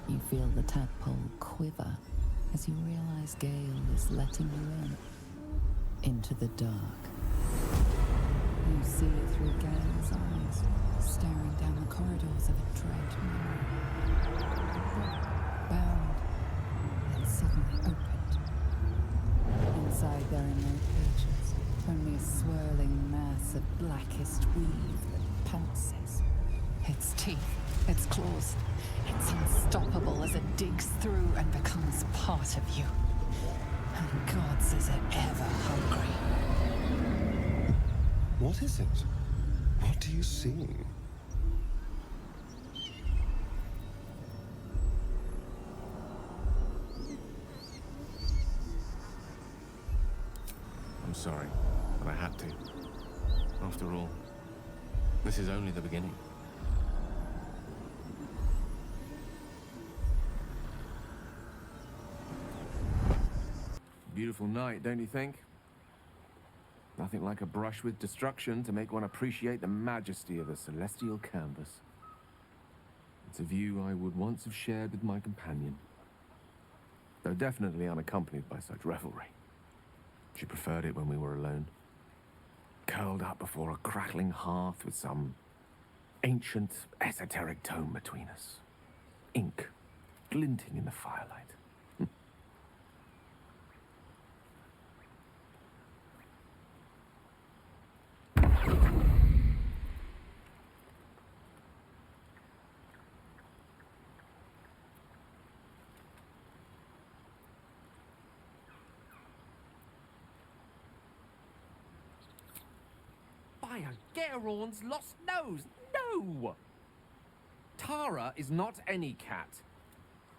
You feel the tadpole quiver as you realize Gale is letting you into the dark. You see it through Gale's eyes, staring down the corridors of a dread memory. Bound, and suddenly opened. Inside there are no pages, only a swirling mass of blackest weave that pounces. Its teeth, its claws, it's unstoppable as it digs through and becomes part of you. And gods, is it ever hungry. What is it? What do you see? I'm sorry, but I had to. After all, this is only the beginning. Beautiful night, don't you think? Nothing like a brush with destruction to make one appreciate the majesty of a celestial canvas. It's a view I would once have shared with my companion, though definitely unaccompanied by such revelry. She preferred it when we were alone, curled up before a crackling hearth with some ancient, esoteric tome between us. Ink glinting in the firelight. By a Garon's lost nose! No! Tara is not any cat.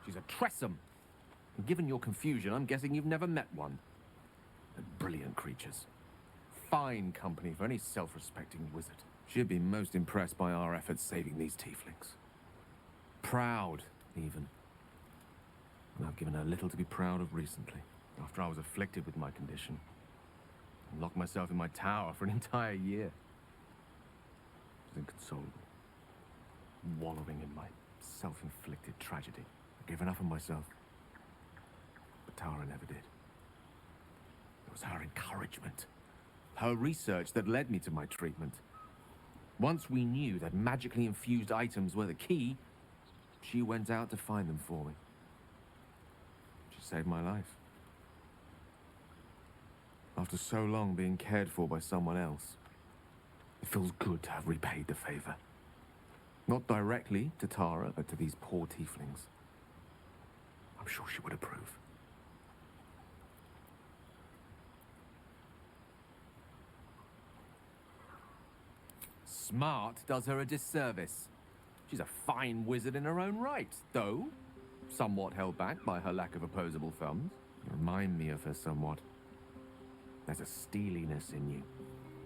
She's a Tressum. And given your confusion, I'm guessing you've never met one. They're brilliant creatures. Fine company for any self-respecting wizard. She'd be most impressed by our efforts saving these tieflings. Proud, even. And I've given her little to be proud of recently, after I was afflicted with my condition. And locked myself in my tower for an entire year. I was inconsolable. Wallowing in my self-inflicted tragedy. I gave enough of myself. But Tara never did. It was her encouragement. Her research that led me to my treatment. Once we knew that magically infused items were the key, she went out to find them for me. She saved my life. After so long being cared for by someone else, it feels good to have repaid the favor. Not directly to Tara, but to these poor tieflings. I'm sure she would approve. Smart does her a disservice. She's a fine wizard in her own right, though somewhat held back by her lack of opposable thumbs. You remind me of her somewhat. There's a steeliness in you,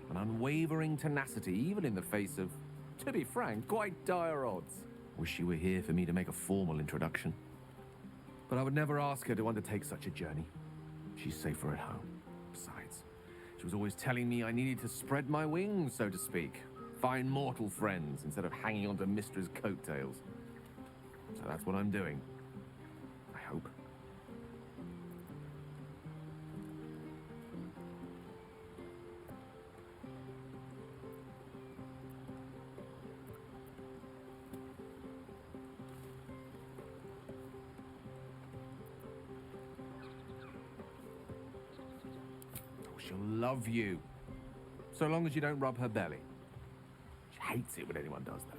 an unwavering tenacity, even in the face of, to be frank, quite dire odds. Wish you were here for me to make a formal introduction. But I would never ask her to undertake such a journey. She's safer at home. Besides, she was always telling me I needed to spread my wings, so to speak. Find mortal friends instead of hanging onto Mistra's coattails. So that's what I'm doing. I hope. She'll love you. So long as you don't rub her belly. She hates it when anyone does that.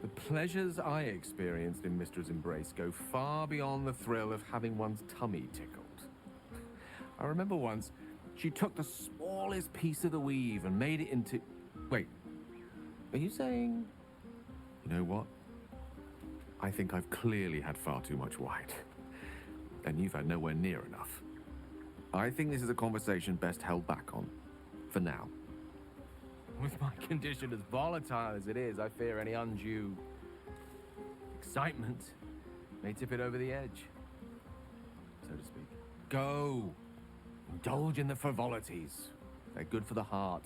The pleasures I experienced in Mistra's embrace go far beyond the thrill of having one's tummy tickled. I remember once, she took the smallest piece of the weave and made it into... Wait, are you saying... You know what? I think I've clearly had far too much wine. And you've had nowhere near enough. I think this is a conversation best held back on. For now. With my condition as volatile as it is, I fear any undue excitement may tip it over the edge, so to speak. Go. Indulge in the frivolities. They're good for the heart.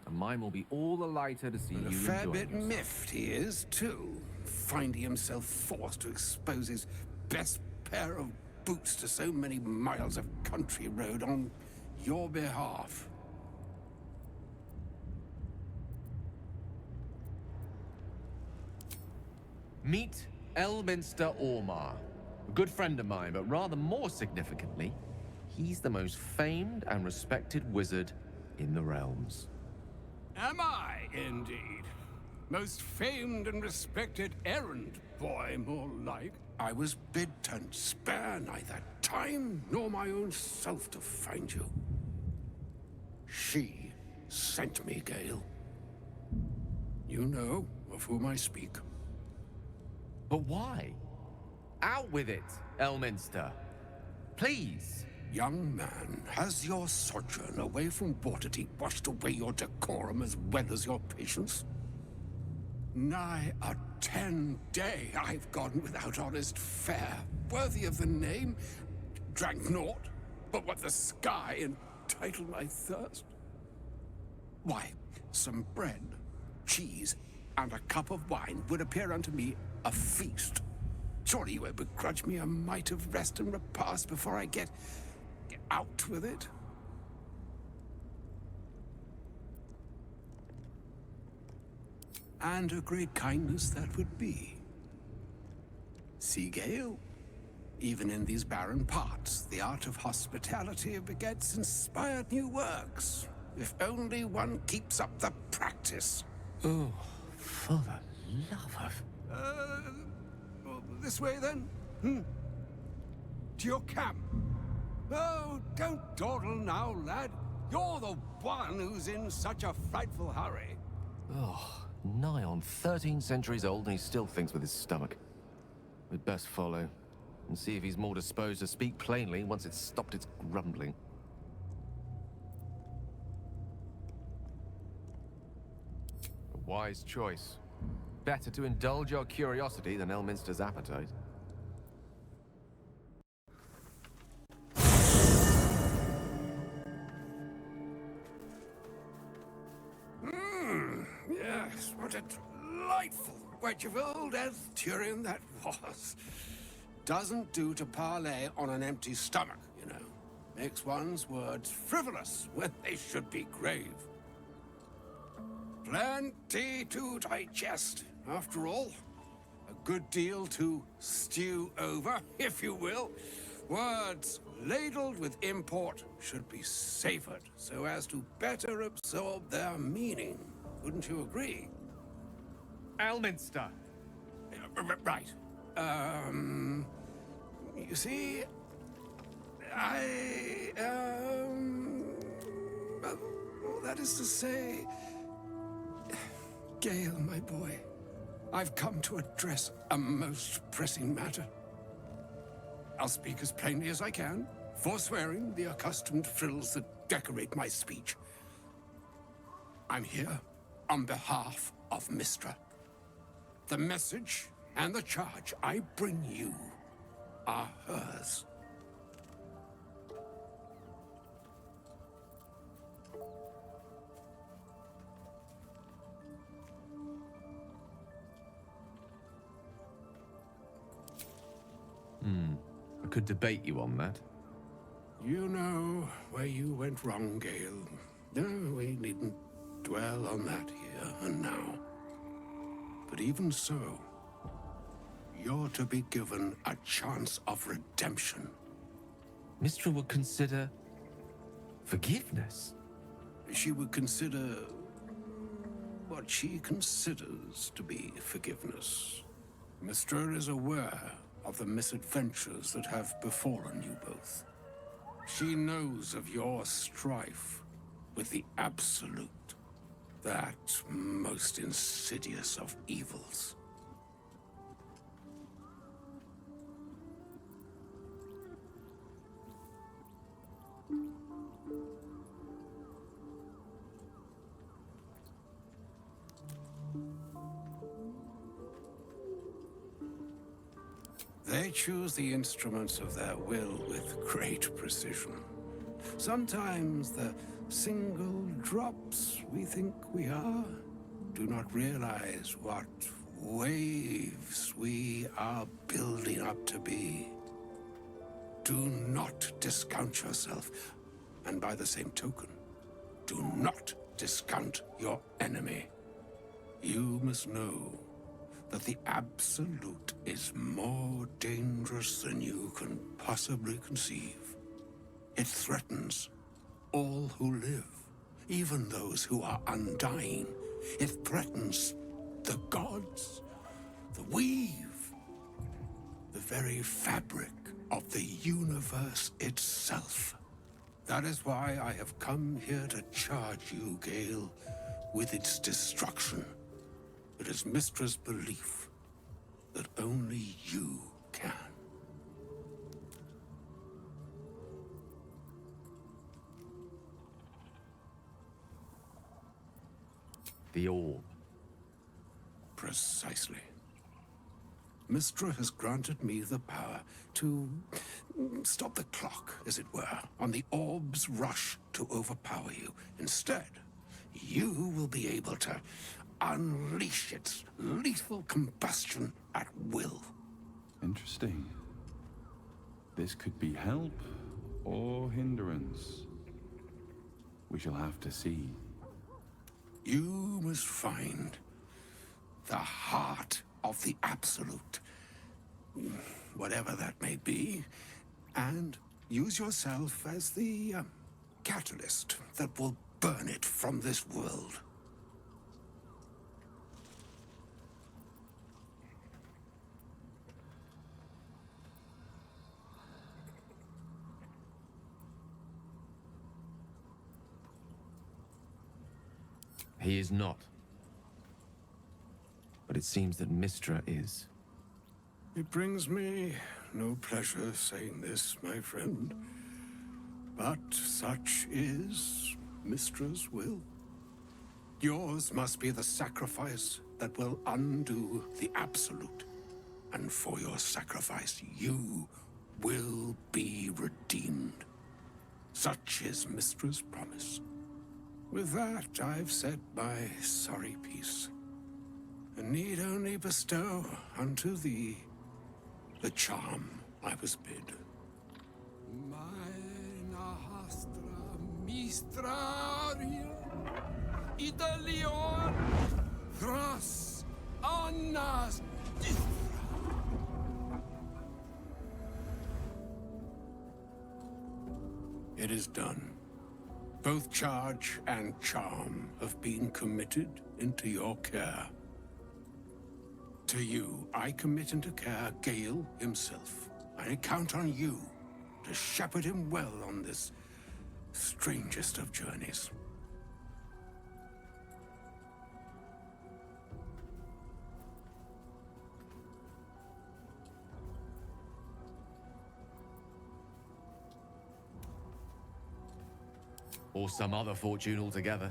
And mine will be all the lighter to see And you a fair enjoying bit yourself. miffed he is, too, finding himself forced to expose his best pair of boots to so many miles of country road on your behalf. Meet Elminster Ormar. A good friend of mine, but rather more significantly, he's the most famed and respected wizard in the realms. Am I, indeed? Most famed and respected errand boy, more like. I was bid to spare neither time nor my own self to find you. She sent me, Gale. You know of whom I speak. But why? Out with it, Elminster. Please. Young man, has your sojourn away from Waterdeep washed away your decorum as well as your patience? Nigh a 10-day I've gone without honest fare, worthy of the name. Drank naught but what the sky entitled my thirst. Why, some bread, cheese, and a cup of wine would appear unto me a feast. Surely you would begrudge me a mite of rest and repast before I get out with it? And a great kindness that would be. See, Gale, even in these barren parts, the art of hospitality begets inspired new works, if only one keeps up the practice. Oh, for the love of... This way, then? To your camp? Oh, don't dawdle now, lad. You're the one who's in such a frightful hurry. Oh, nigh on 13 centuries old and he still thinks with his stomach. We'd best follow and see if he's more disposed to speak plainly once it's stopped its grumbling. A wise choice. Better to indulge your curiosity than Elminster's appetite. Yes, what a delightful wedge of old Arthurian that was. Doesn't do to parley on an empty stomach, you know. Makes one's words frivolous when they should be grave. Plenty to digest, after all. A good deal to stew over, if you will. Words ladled with import should be savored so as to better absorb their meaning. Wouldn't you agree? Elminster! Right. You see, well, that is to say, Gale, my boy, I've come to address a most pressing matter. I'll speak as plainly as I can, forswearing the accustomed frills that decorate my speech. I'm here on behalf of Mistra. The message and the charge I bring you are hers. I could debate you on that. You know where you went wrong, Gale. No, we needn't dwell on that here and now. But even so, you're to be given a chance of redemption. Mistra would consider... forgiveness? She would consider what she considers to be forgiveness. Mistra is aware of the misadventures that have befallen you both. She knows of your strife with the Absolute, that most insidious of evils. They They choose the instruments of their will with great precision. Sometimes the single drops we think we are do not realize what waves we are building up to be. Do not discount yourself, and by the same token, do not discount your enemy. You must know that the Absolute is more dangerous than you can possibly conceive. It threatens all who live, even those who are undying. It threatens the gods, the weave, the very fabric of the universe itself. That is why I have come here to charge you, Gale, with its destruction. It is Mystra's belief that only you can. The orb. Precisely. Mystra has granted me the power to stop the clock, as it were, on the orb's rush to overpower you. Instead, you will be able to unleash its lethal combustion at will. Interesting. This could be help or hindrance. We shall have to see. You must find the heart of the Absolute, whatever that may be, and use yourself as the catalyst that will burn it from this world. He is not. But it seems that Mystra is. It brings me no pleasure saying this, my friend. But such is Mystra's will. Yours must be the sacrifice that will undo the Absolute. And for your sacrifice, you will be redeemed. Such is Mystra's promise. With that, I've said my sorry piece, and need only bestow unto thee the charm I was bid. Maena hastra mistraria idalion thras annas distra. It is done. Both charge and charm have been committed into your care. To you, I commit into care Gale himself. I count on you to shepherd him well on this strangest of journeys. Or some other fortune altogether.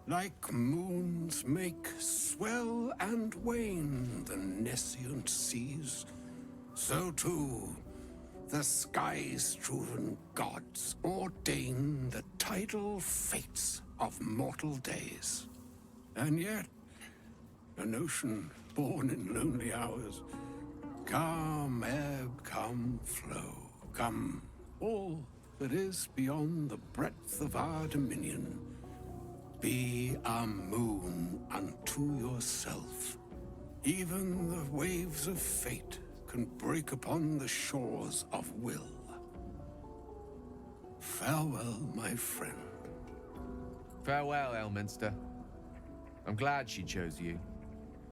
Like moons make swell and wane the nescient seas, so too the sky-strewn gods ordain the tidal fates of mortal days. And yet, an ocean born in lonely hours, come ebb, come flow, come all that is beyond the breadth of our dominion. Be a moon unto yourself. Even the waves of fate can break upon the shores of will. Farewell, my friend. Farewell, Elminster. I'm glad she chose you.